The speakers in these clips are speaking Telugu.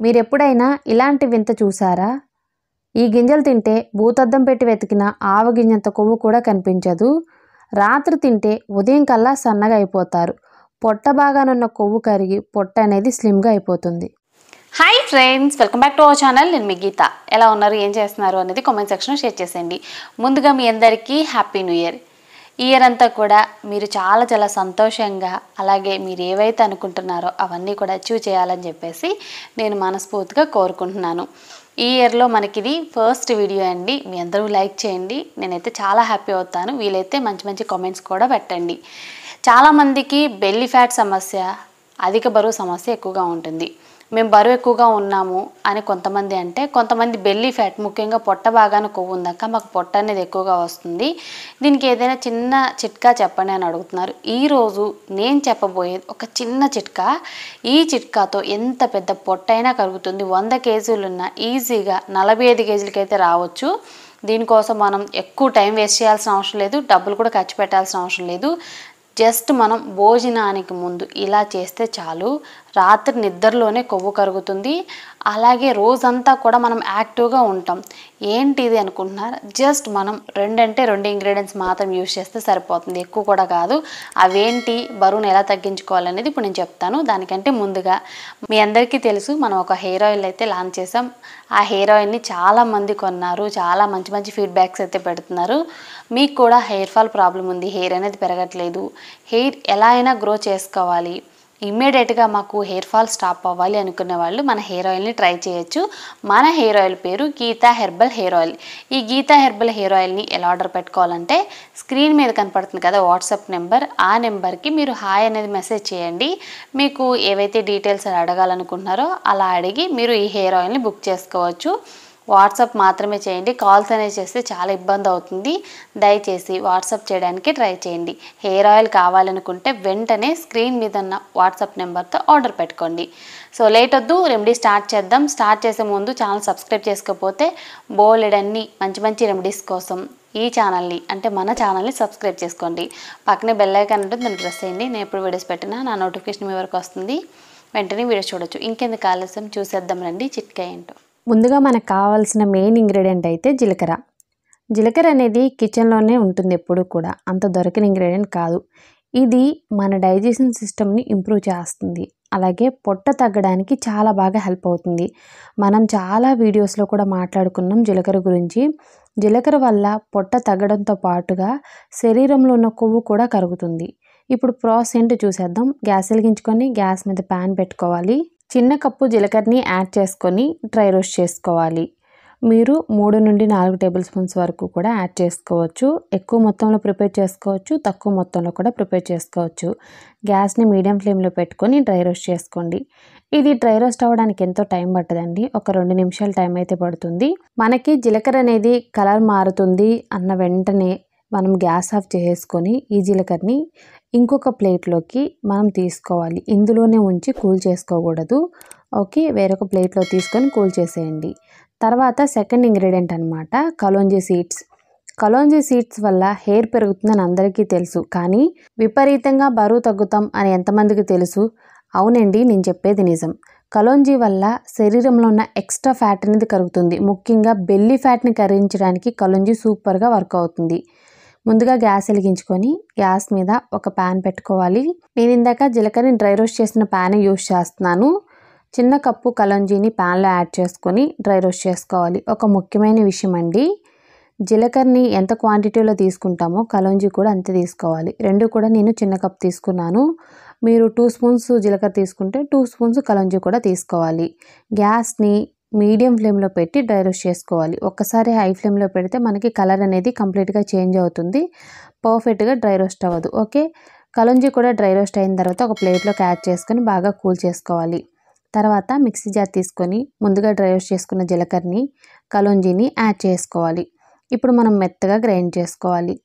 మీరెప్పుడైనా ఇలాంటి వింత చూసారా? ఈ గింజలు తింటే భూతద్దం పెట్టి వెతికిన ఆవ గింజంత కొవ్వు కూడా కనిపించదు. రాత్రి తింటే ఉదయం కల్లా సన్నగా అయిపోతారు. పొట్ట భాగానున్న కొవ్వు కరిగి పొట్ట అనేది స్లిమ్గా అయిపోతుంది. Hi friends, welcome back to our channel. నేను మీ గీత. ఎలా ఉన్నారు, ఏం చేస్తున్నారు అనేది కామెంట్ సెక్షన్లో షేర్ చేసేయండి. ముందుగా మీ అందరికీ హ్యాపీ న్యూ ఇయర్. ఈ ఇయర్ అంతా కూడా మీరు చాలా చాలా సంతోషంగా, అలాగే మీరు ఏవైతే అనుకుంటున్నారో అవన్నీ కూడా అచీవ్ చేయాలని చెప్పేసి నేను మనస్ఫూర్తిగా కోరుకుంటున్నాను. ఈ ఇయర్లో మనకి ఇది ఫస్ట్ వీడియో అండి. మీ అందరూ లైక్ చేయండి. నేనైతే చాలా హ్యాపీ అవుతాను. వీలైతే మంచి మంచి కామెంట్స్ కూడా పెట్టండి. చాలామందికి బెల్లీ ఫ్యాట్ సమస్య, అధిక బరువు సమస్య ఎక్కువగా ఉంటుంది. మేము బరువు ఎక్కువగా ఉన్నాము అని కొంతమంది అంటే, కొంతమంది బెల్లీ ఫ్యాట్, ముఖ్యంగా పొట్ట భాగాన కొవ్వు ఉందాక మాకు పొట్ట అనేది ఎక్కువగా వస్తుంది, దీనికి ఏదైనా చిన్న చిట్కా చెప్పండి అని అడుగుతున్నారు. ఈరోజు నేను చెప్పబోయేది ఒక చిన్న చిట్కా. ఈ చిట్కాతో ఎంత పెద్ద పొట్ట అయినా కరుగుతుంది. 100 కేజీలున్న ఈజీగా 45 కేజీలకి అయితే రావచ్చు. దీనికోసం మనం ఎక్కువ టైం వేస్ట్ చేయాల్సిన అవసరం లేదు, డబ్బులు కూడా ఖర్చు పెట్టాల్సిన అవసరం లేదు. జస్ట్ మనం భోజనానికి ముందు ఇలా చేస్తే చాలు. రాత్రి నిద్రలోనే కొవ్వు కరుగుతుంది. అలాగే రోజంతా కూడా మనం యాక్టివ్గా ఉంటాం. ఏంటి ఇది అనుకుంటున్నారు? జస్ట్ మనం 2 ఇంగ్రీడియంట్స్ మాత్రం యూజ్ చేస్తే సరిపోతుంది, ఎక్కువ కూడా కాదు. అవేంటి, బరువును ఎలా తగ్గించుకోవాలనేది ఇప్పుడు నేను చెప్తాను. దానికంటే ముందుగా మీ అందరికీ తెలుసు, మనం ఒక హెయిర్ ఆయిల్ అయితే లాంచ్ చేసాం. ఆ హెయిర్ ఆయిల్ని చాలామంది కొన్నారు, చాలా మంచి మంచి ఫీడ్బ్యాక్స్ అయితే పెడుతున్నారు. మీకు కూడా హెయిర్ ఫాల్ ప్రాబ్లం ఉంది, హెయిర్ అనేది పెరగట్లేదు, హెయిర్ ఎలా అయినా గ్రో చేసుకోవాలి, ఇమ్మీడియట్గా మాకు హెయిర్ ఫాల్ స్టాప్ అవ్వాలి అనుకునే వాళ్ళు మన హెయిర్ ఆయిల్ని ట్రై చేయొచ్చు. మన హెయిర్ ఆయిల్ పేరు గీతా హెర్బల్ హెయిర్ ఆయిల్. ఈ గీతా హెర్బల్ హెయిర్ ఆయిల్ని ఎలా ఆర్డర్ పెట్టుకోవాలంటే, స్క్రీన్ మీద కనపడుతుంది కదా వాట్సాప్ నెంబర్, ఆ నెంబర్కి మీరు హాయ్ అనేది మెసేజ్ చేయండి. మీకు ఏవైతే డీటెయిల్స్ అడగాలనుకుంటున్నారో అలా అడిగి మీరు ఈ హెయిర్ ఆయిల్ని బుక్ చేసుకోవచ్చు. వాట్సాప్ మాత్రమే చేయండి, కాల్స్ అనేవి చేస్తే చాలా ఇబ్బంది అవుతుంది. దయచేసి వాట్సాప్ చేయడానికి ట్రై చేయండి. హెయిర్ ఆయిల్ కావాలనుకుంటే వెంటనే స్క్రీన్ మీద ఉన్న వాట్సాప్ నెంబర్తో ఆర్డర్ పెట్టుకోండి. సో లేట్ వద్దు, రెమెడీ స్టార్ట్ చేద్దాం. స్టార్ట్ చేసే ముందు ఛానల్ సబ్స్క్రైబ్ చేసుకోకపోతే బోలెడన్ని మంచి మంచి రెమెడీస్ కోసం ఈ ఛానల్ని, అంటే మన ఛానల్ని సబ్స్క్రైబ్ చేసుకోండి. పక్కనే బెల్ ఐకాన్ ఉంటుంది, దాన్ని ప్రెస్ చేయండి. నేను ఎప్పుడు వీడియోస్ పెట్టినా నా నోటిఫికేషన్ మీ వరకు వస్తుంది, వెంటనే వీడియోస్ చూడొచ్చు. ఇంకెందుకు ఆలస్యం, చూసేద్దాం రండి చిట్కా ఏంటో. ముందుగా మనకు కావాల్సిన మెయిన్ ఇంగ్రీడియంట్ అయితే జీలకర్ర. జీలకర్ర అనేది కిచెన్లోనే ఉంటుంది ఎప్పుడు కూడా, అంత దొరికిన ఇంగ్రీడియంట్ కాదు. ఇది మన డైజెషన్ సిస్టమ్ని ఇంప్రూవ్ చేస్తుంది, అలాగే పొట్ట తగ్గడానికి చాలా బాగా హెల్ప్ అవుతుంది. మనం చాలా వీడియోస్లో కూడా మాట్లాడుకున్నాం జీలకర్ర గురించి. జీలకర్ర వల్ల పొట్ట తగ్గడంతో పాటుగా శరీరంలో ఉన్న కొవ్వు కూడా కరుగుతుంది. ఇప్పుడు ప్రాసెస్ ఏంటో చూసేద్దాం. గ్యాస్ వెలిగించుకొని గ్యాస్ మీద ప్యాన్ పెట్టుకోవాలి. చిన్న కప్పు జీలకర్రని యాడ్ చేసుకొని డ్రై రోస్ట్ చేసుకోవాలి. మీరు 3 నుండి 4 టేబుల్ స్పూన్స్ వరకు కూడా యాడ్ చేసుకోవచ్చు. ఎక్కువ మొత్తంలో ప్రిపేర్ చేసుకోవచ్చు, తక్కువ మొత్తంలో కూడా ప్రిపేర్ చేసుకోవచ్చు. గ్యాస్ని మీడియం ఫ్లేమ్లో పెట్టుకొని డ్రై రోస్ట్ చేసుకోండి. ఇది డ్రై రోస్ట్ అవ్వడానికి ఎంతో టైం పట్టదండి, ఒక 2 నిమిషాల టైం అయితే పడుతుంది. మనకి జీలకర్ర అనేది కలర్ మారుతుంది అన్న వెంటనే మనం గ్యాస్ ఆఫ్ చేసుకొని ఈ జీలకర్రని ఇంకొక ప్లేట్లోకి మనం తీసుకోవాలి. ఇందులోనే ఉంచి కూల్ చేసుకోకూడదు. ఓకే, వేరొక ప్లేట్లో తీసుకొని కూల్ చేసేయండి. తర్వాత సెకండ్ ఇంగ్రీడియంట్ అనమాట కలోంజీ సీడ్స్. కలోంజీ సీడ్స్ వల్ల హెయిర్ పెరుగుతుందని అందరికీ తెలుసు, కానీ విపరీతంగా బరువు తగ్గుతాం అని ఎంతమందికి తెలుసు? అవునండి, నేను చెప్పేది నిజం. కలోంజీ వల్ల శరీరంలో ఉన్న ఎక్స్ట్రా ఫ్యాట్ అనేది కరుగుతుంది. ముఖ్యంగా బెల్లీ ఫ్యాట్ని కరిగించడానికి కలోంజీ సూపర్గా వర్క్ అవుతుంది. ముందుగా గ్యాస్ వెలిగించుకొని గ్యాస్ మీద ఒక ప్యాన్ పెట్టుకోవాలి. నేను ఇందాక జీలకర్రని డ్రై రోస్ట్ చేసిన ప్యాన్ యూస్ చేస్తున్నాను. చిన్న కప్పు కలోంజీని ప్యాన్లో యాడ్ చేసుకొని డ్రై రోస్ట్ చేసుకోవాలి. ఒక ముఖ్యమైన విషయం అండి, జీలకర్రని ఎంత క్వాంటిటీలో తీసుకుంటామో కలోంజీ కూడా అంతే తీసుకోవాలి. 2 కూడా నేను చిన్న కప్ తీసుకున్నాను. మీరు 2 స్పూన్స్ జీలకర్ర తీసుకుంటే 2 స్పూన్స్ కలోంజీ కూడా తీసుకోవాలి. గ్యాస్ని మీడియం ఫ్లేమ్లో పెట్టి డ్రై రోస్ట్ చేసుకోవాలి. ఒక్కసారి హై ఫ్లేమ్లో పెడితే మనకి కలర్ అనేది కంప్లీట్గా చేంజ్ అవుతుంది, పర్ఫెక్ట్గా డ్రై రోస్ట్ అవ్వదు. ఓకే, కలోంజీ కూడా డ్రై రోస్ట్ అయిన తర్వాత ఒక ప్లేట్లోకి యాడ్ చేసుకొని బాగా కూల్ చేసుకోవాలి. తర్వాత మిక్సీ జార్ తీసుకొని ముందుగా డ్రై రోస్ట్ చేసుకున్న జీలకర్రని, కలోంజీని యాడ్ చేసుకోవాలి. ఇప్పుడు మనం మెత్తగా గ్రైండ్ చేసుకోవాలి.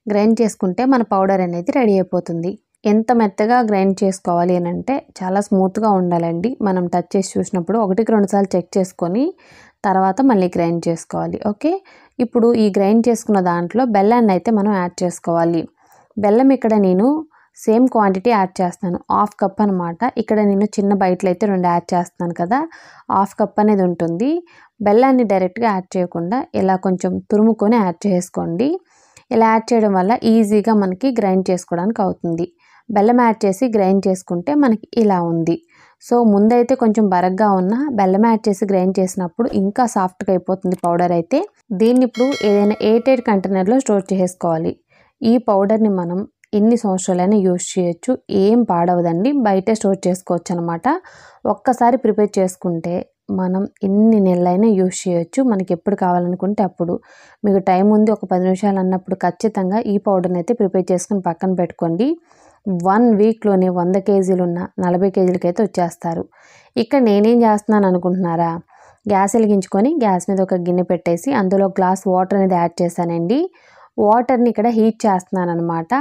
గ్రైండ్ చేసుకుంటే మన పౌడర్ అనేది రెడీ అయిపోతుంది. ఎంత మెత్తగా గ్రైండ్ చేసుకోవాలి అని అంటే చాలా స్మూత్గా ఉండాలండి. మనం టచ్ చేసి చూసినప్పుడు 1-2 సార్లు చెక్ చేసుకొని తర్వాత మళ్ళీ గ్రైండ్ చేసుకోవాలి. ఓకే, ఇప్పుడు ఈ గ్రైండ్ చేసుకున్న దాంట్లో బెల్లాన్ని అయితే మనం యాడ్ చేసుకోవాలి. బెల్లం ఇక్కడ నేను సేమ్ క్వాంటిటీ యాడ్ చేస్తాను. హాఫ్ కప్ అనమాట. ఇక్కడ నేను చిన్న బైట్లు అయితే 2 యాడ్ చేస్తున్నాను కదా, హాఫ్ కప్ అనేది ఉంటుంది. బెల్లాన్ని డైరెక్ట్గా యాడ్ చేయకుండా ఇలా కొంచెం తురుముకొని యాడ్ చేసుకోండి. ఇలా యాడ్ చేయడం వల్ల ఈజీగా మనకి గ్రైండ్ చేసుకోవడానికి అవుతుంది. బెల్లం యాడ్ చేసి గ్రైండ్ చేసుకుంటే మనకి ఇలా ఉంది. సో ముందైతే కొంచెం బరగ్గా ఉన్న బెల్లం యాడ్ చేసి గ్రైండ్ చేసినప్పుడు ఇంకా సాఫ్ట్గా అయిపోతుంది పౌడర్ అయితే. దీన్ని ఇప్పుడు ఏదైనా ఎయిర్టైట్ కంటైనర్లో స్టోర్ చేసుకోవాలి. ఈ పౌడర్ని మనం ఎన్ని సంవత్సరాలైనా యూజ్ చేయొచ్చు, ఏం పాడవదండి. బయటే స్టోర్ చేసుకోవచ్చు అనమాట. ఒక్కసారి ప్రిపేర్ చేసుకుంటే మనం ఎన్ని నెలలైనా యూజ్ చేయొచ్చు. మనకి ఎప్పుడు కావాలనుకుంటే అప్పుడు. మీకు టైం ఉంది ఒక 10 నిమిషాలు అన్నప్పుడు ఖచ్చితంగా ఈ పౌడర్ని అయితే ప్రిపేర్ చేసుకుని పక్కన పెట్టుకోండి. 1 వీక్లోనే 100 కేజీలున్న 40 కేజీలకి అయితే వచ్చేస్తారు. ఇక్కడ నేనేం చేస్తున్నాను అనుకుంటున్నారా, గ్యాస్ వెలిగించుకొని గ్యాస్ మీద ఒక గిన్నె పెట్టేసి అందులో గ్లాస్ వాటర్ అనేది యాడ్ చేశానండి. వాటర్ని ఇక్కడ హీట్ చేస్తున్నాను అనమాట.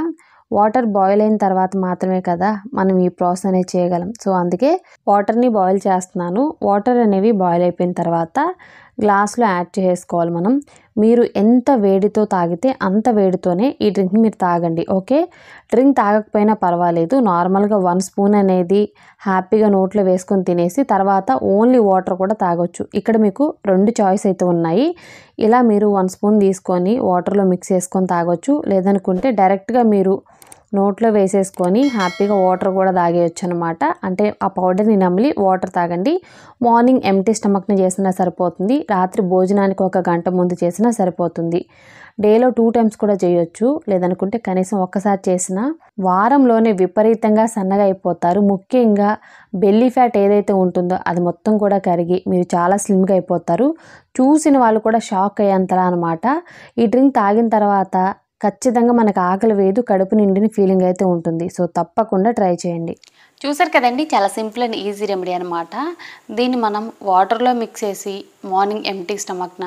వాటర్ బాయిల్ అయిన తర్వాత మాత్రమే కదా మనం ఈ ప్రాసెస్ అనేది చేయగలం. సో అందుకే వాటర్ని బాయిల్ చేస్తున్నాను. వాటర్ అనేవి బాయిల్ అయిపోయిన తర్వాత గ్లాస్లో యాడ్ చేసుకోవాలి మనం. మీరు ఎంత వేడితో తాగితే అంత వేడితోనే ఈ డ్రింక్ మీరు తాగండి. ఓకే, డ్రింక్ తాగకపోయినా పర్వాలేదు. నార్మల్గా 1 స్పూన్ అనేది హ్యాపీగా నోట్లో వేసుకొని తినేసి తర్వాత ఓన్లీ వాటర్ కూడా తాగొచ్చు. ఇక్కడ మీకు 2 చాయిస్ అయితే ఉన్నాయి. ఇలా మీరు 1 స్పూన్ తీసుకొని వాటర్లో మిక్స్ చేసుకొని తాగొచ్చు. లేదనుకుంటే డైరెక్ట్గా మీరు నోట్లో వేసేసుకొని హ్యాపీగా వాటర్ కూడా తాగేయచ్చు అనమాట. అంటే ఆ పౌడర్ని నమిలి వాటర్ తాగండి. మార్నింగ్ ఎంప్టీ స్టమక్ని చేసినా సరిపోతుంది. రాత్రి భోజనానికి 1 గంట ముందు చేసినా సరిపోతుంది. డేలో 2 టైమ్స్ కూడా చేయొచ్చు. లేదనుకుంటే కనీసం ఒక్కసారి చేసినా వారంలోనే విపరీతంగా సన్నగా అయిపోతారు. ముఖ్యంగా బెల్లీ ఫ్యాట్ ఏదైతే ఉంటుందో అది మొత్తం కూడా కరిగి మీరు చాలా స్లిమ్గా అయిపోతారు. చూసిన వాళ్ళు కూడా షాక్ అయ్యేంతలా అనమాట. ఈ డ్రింక్ తాగిన తర్వాత ఖచ్చితంగా మనకు ఆకలి వేయదు, కడుపు నిండిన ఫీలింగ్ అయితే ఉంటుంది. సో తప్పకుండా ట్రై చేయండి. చూసారు కదండి, చాలా సింపుల్ అండ్ ఈజీ రెమెడీ అనమాట. దీన్ని మనం వాటర్లో మిక్స్ చేసి మార్నింగ్ ఎంప్టీ స్టమక్న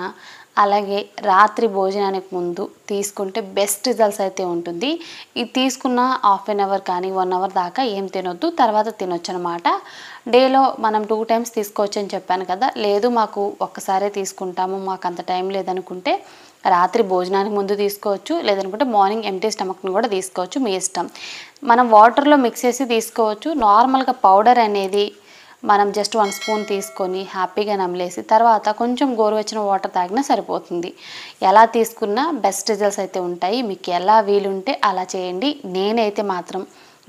అలాగే రాత్రి భోజనానికి ముందు తీసుకుంటే బెస్ట్ రిజల్ట్స్ అయితే ఉంటుంది. ఇది తీసుకున్న హాఫ్ అన్ అవర్ కానీ 1 అవర్ దాకా ఏం తినొద్దు, తర్వాత తినొచ్చు అనమాట. డేలో మనం 2 టైమ్స్ తీసుకోవచ్చు అని చెప్పాను కదా. లేదు మాకు ఒక్కసారే తీసుకుంటాము, మాకు అంత టైం లేదనుకుంటే రాత్రి భోజనానికి ముందు తీసుకోవచ్చు. లేదనుకుంటే మార్నింగ్ ఎంప్టీ స్టమక్ని కూడా తీసుకోవచ్చు, మీ ఇష్టం. మనం వాటర్లో మిక్స్ చేసి తీసుకోవచ్చు. నార్మల్గా పౌడర్ అనేది మనం జస్ట్ 1 స్పూన్ తీసుకొని హ్యాపీగా నమిలేసి తర్వాత కొంచెం గోరువెచ్చని వాటర్ తాగినా సరిపోతుంది. ఎలా తీసుకున్నా బెస్ట్ రిజల్ట్స్ అయితే ఉంటాయి. మీకు ఎలా వీలుంటే అలా చేయండి. నేనైతే మాత్రం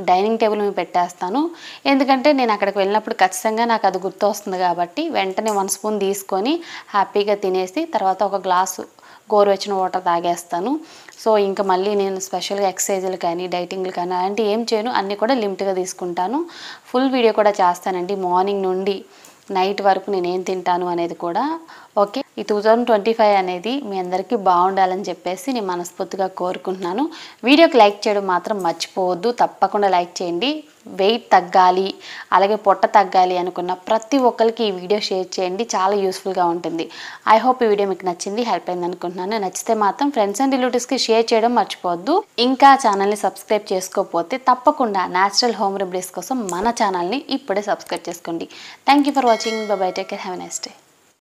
డైనింగ్ టేబుల్ మీద పెట్టేస్తాను. ఎందుకంటే నేను అక్కడికి వెళ్ళినప్పుడు ఖచ్చితంగా నాకు అది గుర్తు వస్తుంది కాబట్టి వెంటనే 1 స్పూన్ తీసుకొని హ్యాపీగా తినేసి తర్వాత ఒక గ్లాసు గోరువెచ్చని వాటర్ తాగేస్తాను. సో ఇంకా మళ్ళీ నేను స్పెషల్గా ఎక్సర్సైజులు కానీ డైటింగ్లు కానీ అలాంటివి ఏం చేయను, అన్నీ కూడా లిమిట్గా తీసుకుంటాను. ఫుల్ వీడియో కూడా చేస్తానండి మార్నింగ్ నుండి నైట్ వరకు నేను ఏం తింటాను అనేది కూడా. ఓకే, ఈ 2025 అనేది మీ అందరికీ బాగుండాలని చెప్పేసి నేను మనస్ఫూర్తిగా కోరుకుంటున్నాను. వీడియోకి లైక్ చేయడం మాత్రం మర్చిపోవద్దు, తప్పకుండా లైక్ చేయండి. వెయిట్ తగ్గాలి అలాగే పొట్ట తగ్గాలి అనుకున్న ప్రతి ఒక్కరికి ఈ వీడియో షేర్ చేయండి, చాలా యూస్ఫుల్గా ఉంటుంది. ఐ హోప్ ఈ వీడియో మీకు నచ్చింది, హెల్ప్ అయింది అనుకుంటున్నాను. నచ్చితే మాత్రం ఫ్రెండ్స్ అండ్ రిలేటివ్స్కి షేర్ చేయడం మర్చిపోవద్దు. ఇంకా ఛానల్ని సబ్స్క్రైబ్ చేసుకోకపోతే తప్పకుండా న్యాచురల్ హోమ్ రెమెడీస్ కోసం మన ఛానల్ని ఇప్పుడే సబ్స్క్రైబ్ చేసుకోండి. Thank you for watching. By by, take care, have a nice day.